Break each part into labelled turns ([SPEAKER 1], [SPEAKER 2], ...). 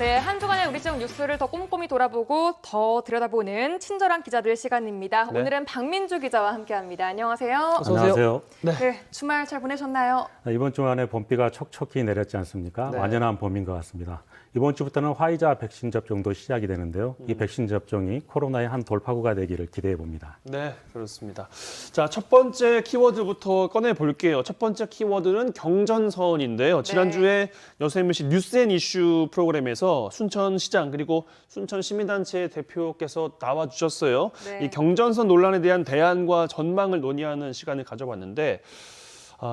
[SPEAKER 1] 네, 한 주간의 우리 지역 뉴스를 더 꼼꼼히 돌아보고 더 들여다보는 친절한 기자들 시간입니다.
[SPEAKER 2] 네.
[SPEAKER 1] 오늘은 박민주 기자와 함께합니다. 안녕하세요.
[SPEAKER 2] 어서 오세요.
[SPEAKER 3] 안녕하세요.
[SPEAKER 1] 네, 주말 잘 보내셨나요?
[SPEAKER 3] 이번 주간에 봄비가 촉촉히 내렸지 않습니까?
[SPEAKER 2] 네.
[SPEAKER 3] 완연한 봄인 것 같습니다. 이번 주부터는 화이자 백신 접종도 시작이 되는데요. 이 백신 접종이 코로나의 한 돌파구가 되기를 기대해 봅니다.
[SPEAKER 2] 네, 그렇습니다. 자, 첫 번째 키워드부터 꺼내 볼게요. 첫 번째 키워드는 경전선인데요. 지난주에 여수MBC 뉴스앤이슈 프로그램에서 순천시장 그리고 순천시민단체 대표께서 나와주셨어요.
[SPEAKER 1] 네.
[SPEAKER 2] 이 경전선 논란에 대한 대안과 전망을 논의하는 시간을 가져봤는데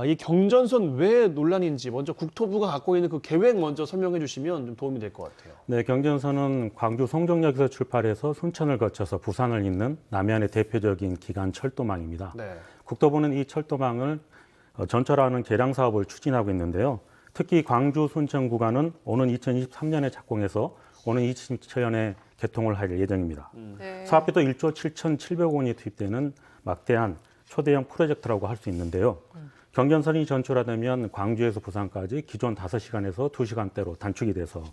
[SPEAKER 2] 이 경전선 왜 논란인지 먼저 국토부가 갖고 있는 그 계획 먼저 설명해 주시면 좀 도움이 될 것 같아요.
[SPEAKER 3] 네, 경전선은 광주 송정역에서 출발해서 순천을 거쳐서 부산을 잇는 남해안의 대표적인 기간 철도망입니다.
[SPEAKER 2] 네.
[SPEAKER 3] 국토부는 이 철도망을 전철화하는 개량 사업을 추진하고 있는데요. 특히 광주 순천 구간은 오는 2023년에 착공해서 오는 2027년에 개통을 할 예정입니다.
[SPEAKER 1] 네.
[SPEAKER 3] 사업비도 1조 7,700억 원이 투입되는 막대한 초대형 프로젝트라고 할 수 있는데요. 경전선이 전철화되면 광주에서 부산까지 기존 5시간에서 2시간대로 단축이 돼서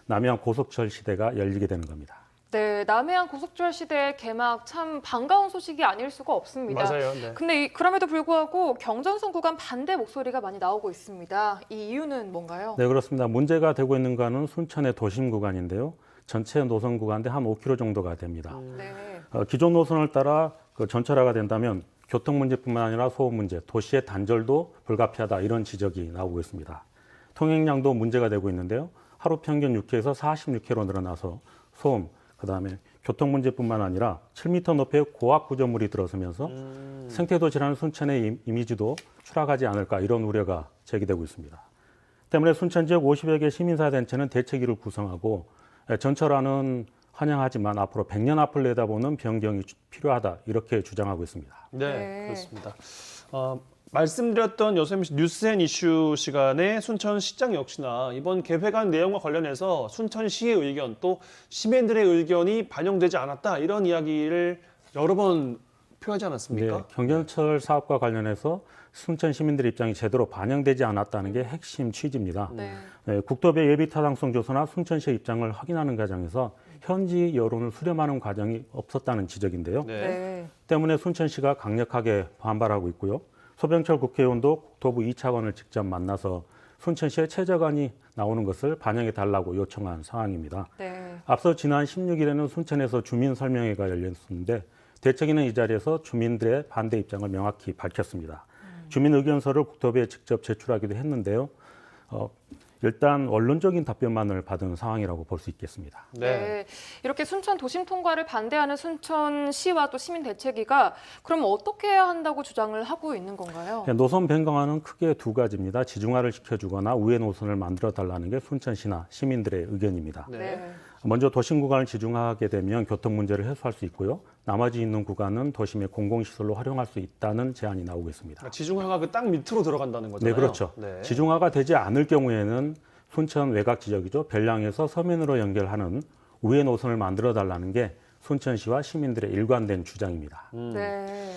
[SPEAKER 3] 남해안 고속철 시대가 열리게 되는 겁니다.
[SPEAKER 1] 네, 남해안 고속철 시대 개막 참 반가운 소식이 아닐 수가 없습니다.
[SPEAKER 2] 맞아요. 네.
[SPEAKER 1] 근데 그럼에도 불구하고 경전선 구간 반대 목소리가 많이 나오고 있습니다. 이 이유는 뭔가요?
[SPEAKER 3] 네, 그렇습니다. 문제가 되고 있는 구간은 순천의 도심 구간인데요. 전체 노선 구간대 한 5km 정도가 됩니다.
[SPEAKER 1] 네.
[SPEAKER 3] 기존 노선을 따라 전철화가 된다면 교통 문제뿐만 아니라 소음 문제, 도시의 단절도 불가피하다 이런 지적이 나오고 있습니다. 통행량도 문제가 되고 있는데요. 하루 평균 6km에서 46km로 늘어나서 소음, 그다음에 교통 문제뿐만 아니라 7m 높이의 고압 구조물이 들어서면서 생태도 질환 순천의 이미지도 추락하지 않을까 이런 우려가 제기되고 있습니다. 때문에 순천 지역 50여 개 시민사회단체는 대책위를 구성하고 전철화는 환영하지만 앞으로 100년 앞을 내다보는 변경이 필요하다 이렇게 주장하고 있습니다.
[SPEAKER 2] 네,
[SPEAKER 1] 네.
[SPEAKER 2] 그렇습니다. 말씀드렸던 여수MBC 뉴스앤이슈 시간에 순천시장 역시나 이번 개회관 내용과 관련해서 순천시의 의견 또 시민들의 의견이 반영되지 않았다 이런 이야기를 여러 번 표하지 않았습니까?
[SPEAKER 3] 네, 경전철 사업과 관련해서 순천 시민들의 입장이 제대로 반영되지 않았다는 게 핵심 취지입니다.
[SPEAKER 1] 네.
[SPEAKER 3] 네, 국토부의 예비 타당성 조사나 순천시의 입장을 확인하는 과정에서 현지 여론을 수렴하는 과정이 없었다는 지적인데요.
[SPEAKER 1] 네.
[SPEAKER 3] 때문에 순천시가 강력하게 반발하고 있고요. 소병철 국회의원도 국토부 2차관을 직접 만나서 순천시의 최저간이 나오는 것을 반영해 달라고 요청한 상황입니다.
[SPEAKER 1] 네.
[SPEAKER 3] 앞서 지난 16일에는 순천에서 주민 설명회가 열렸는데 대책위는 이 자리에서 주민들의 반대 입장을 명확히 밝혔습니다. 주민 의견서를 국토부에 직접 제출하기도 했는데요. 일단 원론적인 답변만을 받은 상황이라고 볼 수 있겠습니다.
[SPEAKER 1] 네. 이렇게 순천 도심 통과를 반대하는 순천시와 또 시민대책위가 그럼 어떻게 해야 한다고 주장을 하고 있는 건가요?
[SPEAKER 3] 노선 변경안은 크게 두 가지입니다. 지중화를 시켜주거나 우회 노선을 만들어달라는 게 순천시나 시민들의 의견입니다.
[SPEAKER 2] 네.
[SPEAKER 3] 먼저 도심 구간을 지중화하게 되면 교통 문제를 해소할 수 있고요. 나머지 있는 구간은 도심의 공공시설로 활용할 수 있다는 제안이 나오고 있습니다.
[SPEAKER 2] 그러니까 지중화가 그 땅 밑으로 들어간다는 거잖아요.
[SPEAKER 3] 네, 그렇죠.
[SPEAKER 2] 네.
[SPEAKER 3] 지중화가 되지 않을 경우에는 순천 외곽 지역이죠. 별량에서 서면으로 연결하는 우회 노선을 만들어달라는 게 순천시와 시민들의 일관된 주장입니다.
[SPEAKER 1] 네.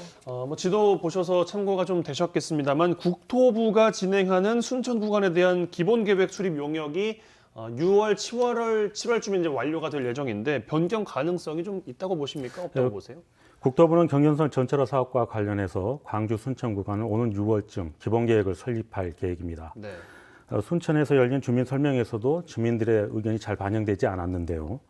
[SPEAKER 2] 지도 보셔서 참고가 좀 되셨겠습니다만 국토부가 진행하는 순천 구간에 대한 기본 계획 수립 용역이 6월, 7월쯤에 이제 완료가 될 예정인데 변경 가능성이 좀 있다고 보십니까? 없다고 보세요?
[SPEAKER 3] 국토부는 경전선 전철화 사업과 관련해서 광주 순천 구간을 오는 6월쯤 기본 계획을 설립할 계획입니다.
[SPEAKER 2] 네.
[SPEAKER 3] 순천에서 열린 주민 설명회에서도 주민들의 의견이 잘 반영되지 않았는데요.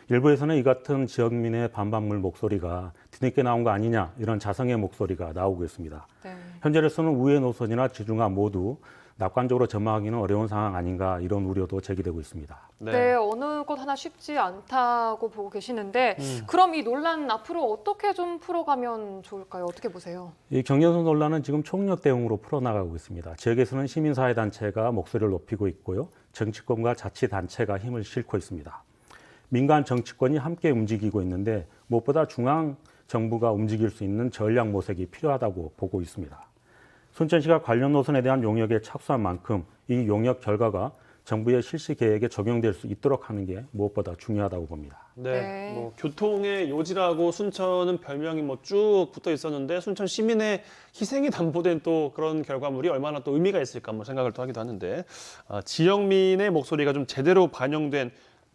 [SPEAKER 3] 일부에서는 이 같은 지역민의 반박물 목소리가 뒤늦게 나온 거 아니냐 이런 자성의 목소리가 나오고 있습니다.
[SPEAKER 1] 네.
[SPEAKER 3] 현재로서는 우회 노선이나 지중화 모두 낙관적으로 전망하기는 어려운 상황 아닌가 이런 우려도 제기되고 있습니다.
[SPEAKER 1] 네, 어느 것 하나 쉽지 않다고 보고 계시는데 그럼 이 논란 앞으로 어떻게 좀 풀어가면 좋을까요? 어떻게 보세요?
[SPEAKER 3] 이 경전선 논란은 지금 총력 대응으로 풀어나가고 있습니다. 지역에서는 시민사회단체가 목소리를 높이고 있고요. 정치권과 자치단체가 힘을 싣고 있습니다. 민간 정치권이 함께 움직이고 있는데 무엇보다 중앙 정부가 움직일 수 있는 전략 모색이 필요하다고 보고 있습니다. 순천시가 관련 노선에 대한 용역에 착수한 만큼 이 용역 결과가 정부의 실시 계획에 적용될 수 있도록 하는 게 무엇보다 중요하다고 봅니다.
[SPEAKER 1] 네.
[SPEAKER 2] 뭐 교통의 요지라고 순천은 별명이 뭐 쭉 붙어 있었는데 순천 시민의 희생이 담보된 또 그런 결과물이 얼마나 또 의미가 있을까 뭐 생각을 또 하기도 하는데 지역민의 목소리가 좀 제대로 반영된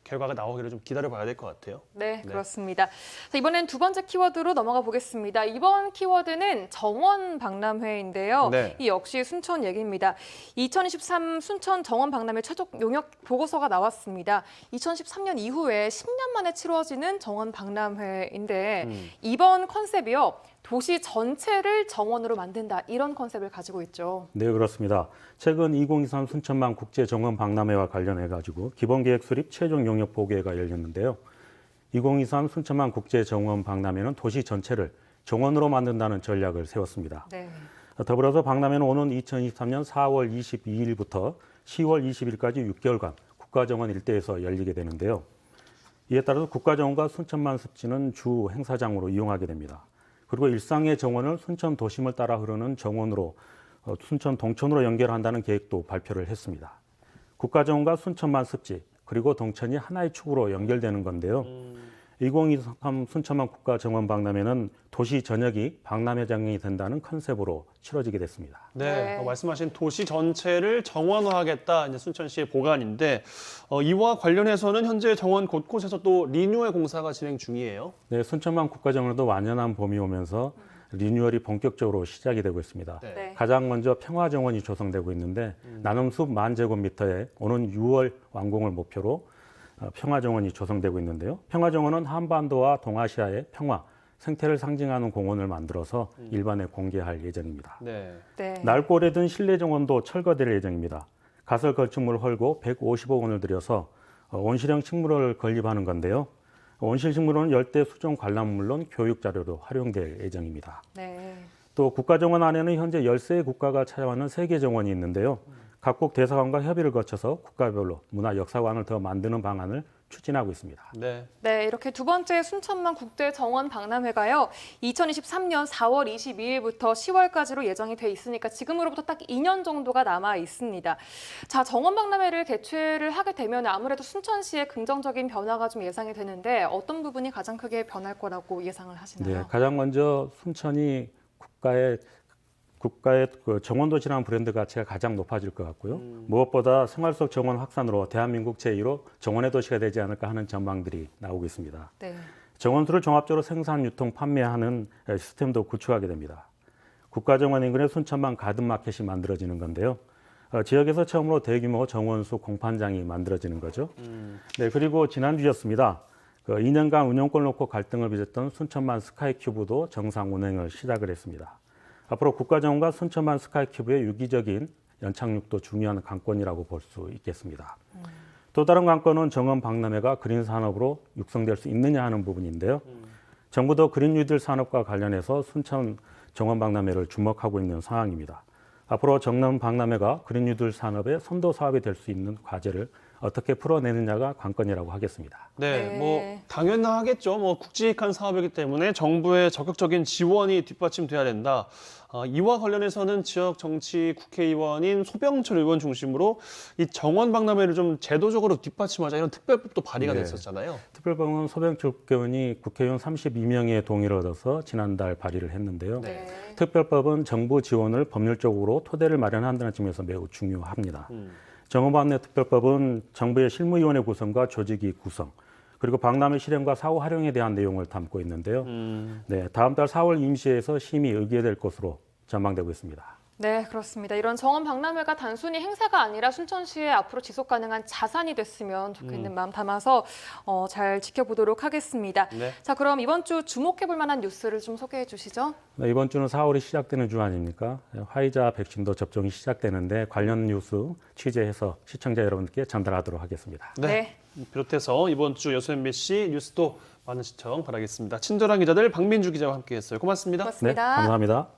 [SPEAKER 2] 결과가 나오기를 좀 기다려봐야 될 것 같아요.
[SPEAKER 1] 네, 그렇습니다. 자, 이번엔 두 번째 키워드로 넘어가 보겠습니다. 이번 키워드는 정원 박람회인데요.
[SPEAKER 2] 네.
[SPEAKER 1] 이 역시 순천 얘기입니다. 2023 순천 정원 박람회 최종 용역 보고서가 나왔습니다. 2013년 이후에 10년 만에 치러지는 정원 박람회인데 이번 컨셉이요. 도시 전체를 정원으로 만든다. 이런 컨셉을 가지고 있죠.
[SPEAKER 3] 네, 그렇습니다. 최근 2023 순천만 국제정원 박람회와 관련해가지고 기본계획 수립 최종 용역 보고회가 열렸는데요. 2023 순천만 국제정원 박람회는 도시 전체를 정원으로 만든다는 전략을 세웠습니다.
[SPEAKER 1] 네.
[SPEAKER 3] 더불어서 박람회는 오는 2023년 4월 22일부터 10월 20일까지 6개월간 국가정원 일대에서 열리게 되는데요. 이에 따라서 국가정원과 순천만 습지는 주 행사장으로 이용하게 됩니다. 그리고 일상의 정원을 순천 도심을 따라 흐르는 정원으로 순천 동천으로 연결한다는 계획도 발표를 했습니다. 국가정원과 순천만 습지 그리고 동천이 하나의 축으로 연결되는 건데요. 2023 순천만 국가정원 박람회는 도시 전역이 박람회장이 된다는 컨셉으로 치러지게 됐습니다.
[SPEAKER 2] 네,
[SPEAKER 1] 네.
[SPEAKER 2] 말씀하신 도시 전체를 정원화하겠다 이제 순천시의 보관인데 이와 관련해서는 현재 정원 곳곳에서 또 리뉴얼 공사가 진행 중이에요.
[SPEAKER 3] 네, 순천만 국가정원도 완연한 봄이 오면서 리뉴얼이 본격적으로 시작이 되고 있습니다.
[SPEAKER 2] 네.
[SPEAKER 1] 네.
[SPEAKER 3] 가장 먼저 평화정원이 조성되고 있는데 나눔숲 10,000제곱미터에 오는 6월 완공을 목표로 평화정원이 조성되고 있는데요. 평화정원은 한반도와 동아시아의 평화, 생태를 상징하는 공원을 만들어서 일반에 공개할 예정입니다.
[SPEAKER 2] 네.
[SPEAKER 1] 네.
[SPEAKER 3] 낡고 오래된 실내정원도 철거될 예정입니다. 가설 건축물을 헐고 150억 원을 들여서 온실형 식물을 건립하는 건데요. 온실 식물은 열대 수종 관람 물론 교육 자료로 활용될 예정입니다.
[SPEAKER 1] 네.
[SPEAKER 3] 또 국가정원 안에는 현재 13개 국가가 찾아왔는 세계 정원이 있는데요. 각국 대사관과 협의를 거쳐서 국가별로 문화 역사관을 더 만드는 방안을 추진하고 있습니다.
[SPEAKER 2] 네.
[SPEAKER 1] 네, 이렇게 두 번째 순천만 국제 정원 박람회가요. 2023년 4월 22일부터 10월까지로 예정이 돼 있으니까 지금으로부터 딱 2년 정도가 남아 있습니다. 자, 정원 박람회를 개최를 하게 되면 아무래도 순천시에 긍정적인 변화가 좀 예상이 되는데 어떤 부분이 가장 크게 변할 거라고 예상을 하시나요?
[SPEAKER 3] 네, 가장 먼저 순천이 국가의 그 정원도시라는 브랜드 가치가 가장 높아질 것 같고요. 무엇보다 생활 속 정원 확산으로 대한민국 제1호 정원의 도시가 되지 않을까 하는 전망들이 나오고 있습니다.
[SPEAKER 1] 네.
[SPEAKER 3] 정원수를 종합적으로 생산, 유통, 판매하는 시스템도 구축하게 됩니다. 국가정원 인근에 순천만 가든마켓이 만들어지는 건데요. 지역에서 처음으로 대규모 정원수 공판장이 만들어지는 거죠. 네, 그리고 지난주였습니다. 2년간 운영권 놓고 갈등을 빚었던 순천만 스카이큐브도 정상 운행을 시작을 했습니다. 앞으로 국가정원과 순천만 스카이큐브의 유기적인 연착륙도 중요한 관건이라고 볼 수 있겠습니다. 또 다른 관건은 정원 박람회가 그린 산업으로 육성될 수 있느냐 하는 부분인데요. 정부도 그린 뉴딜 산업과 관련해서 순천 정원 박람회를 주목하고 있는 상황입니다. 앞으로 정원 박람회가 그린 뉴딜 산업의 선도 사업이 될 수 있는 과제를 어떻게 풀어내느냐가 관건이라고 하겠습니다.
[SPEAKER 2] 네,
[SPEAKER 1] 네.
[SPEAKER 2] 뭐 당연하겠죠. 뭐 굵직한 사업이기 때문에 정부의 적극적인 지원이 뒷받침돼야 된다. 이와 관련해서는 지역 정치 국회의원인 소병철 의원 중심으로 이 정원 박람회를 좀 제도적으로 뒷받침하자 이런 특별법도 발의가
[SPEAKER 3] 네.
[SPEAKER 2] 됐었잖아요.
[SPEAKER 3] 특별법은 소병철 국회의원이 국회의원 32명의 동의를 얻어서 지난달 발의를 했는데요.
[SPEAKER 1] 네.
[SPEAKER 3] 특별법은 정부 지원을 법률적으로 토대를 마련한다는 점에서 매우 중요합니다. 정원박람회 특별법은 정부의 실무위원회 구성과 조직위 구성, 그리고 박람회 실행과 사후 활용에 대한 내용을 담고 있는데요. 네, 다음 달 4월 임시회에서 심의 의결될 것으로 전망되고 있습니다.
[SPEAKER 1] 네, 그렇습니다. 이런 정원 박람회가 단순히 행사가 아니라 순천시의 앞으로 지속 가능한 자산이 됐으면 좋겠는 마음 담아서 잘 지켜보도록 하겠습니다.
[SPEAKER 2] 네.
[SPEAKER 1] 자, 그럼 이번 주 주목해볼 만한 뉴스를 좀 소개해 주시죠.
[SPEAKER 3] 네, 이번 주는 4월이 시작되는 주 아닙니까? 화이자 백신도 접종이 시작되는데 관련 뉴스 취재해서 시청자 여러분께 전달하도록 하겠습니다.
[SPEAKER 2] 네. 비롯해서 이번 주 여수 MBC 뉴스도 많은 시청 바라겠습니다. 친절한 기자들 박민주 기자와 함께했어요. 고맙습니다.
[SPEAKER 3] 네,
[SPEAKER 1] 고맙습니다.
[SPEAKER 3] 감사합니다.